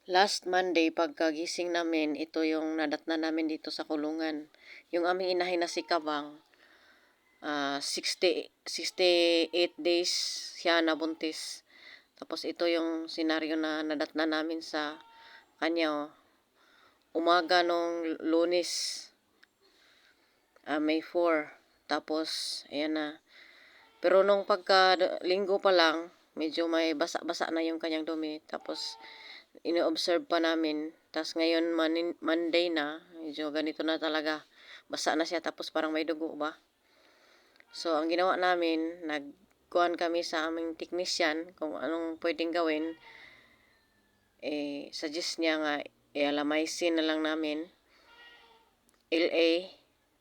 Last Monday, pagkagising namin, ito yung nadatna namin dito sa kulungan. Yung aming inahin na si Kabang, 68 days siya nabuntis. Tapos ito yung senaryo na nadatna namin sa kanya. Umaga nung Lunes, May 4. Tapos, ayan na. Pero nung pagka linggo pa lang, medyo may basa-basa na yung kanyang dumi. Tapos, ino-observe pa namin. Tapos ngayon, Monday na, medyo ganito na talaga. Basa na siya, tapos parang may dugo ba? So, ang ginawa namin, nagkuhan kami sa aming technician kung anong pwedeng gawin. Suggest niya nga, alamaisin na lang namin. LA,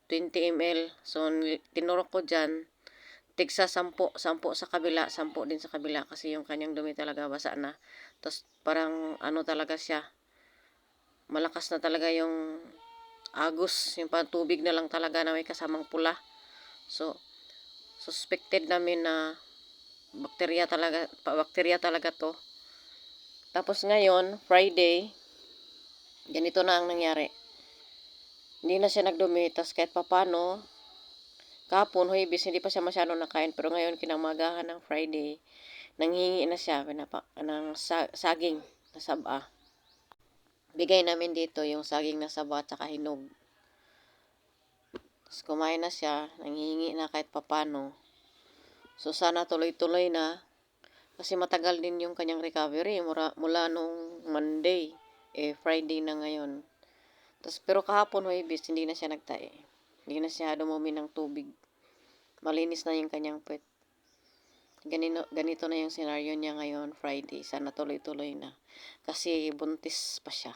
20 ml. So, tinurok ko dyan, tigsa 10 sa kabila, 10 din sa kabila kasi yung kanyang dumi talaga basa na. Tapos parang ano talaga siya, malakas na talaga yung agos, yung tubig na lang talaga na may kasamang pula. So, suspected namin na bakterya talaga to. Tapos ngayon, Friday, ganito na ang nangyari. Hindi na siya nagdumi, tapos kahit papano, kahapon, Huwebes, hindi pa siya masyado nakain. Pero ngayon, kinamagahan ng Friday, nanghingi na siya ng saging na saba. Bigay namin dito yung saging na saba at saka hinog. Tapos kumain na siya, nanghingi na kahit papano. So sana tuloy-tuloy na. Kasi matagal din yung kanyang recovery mula nung Monday. Friday na ngayon. Tapos, pero kahapon, Huwebes, hindi na siya nagtae. Hindi na siya dumumi ng tubig. Malinis na yung kanyang puwet. Ganito na yung senaryo niya ngayon, Friday. Sana tuloy-tuloy na. Kasi buntis pa siya.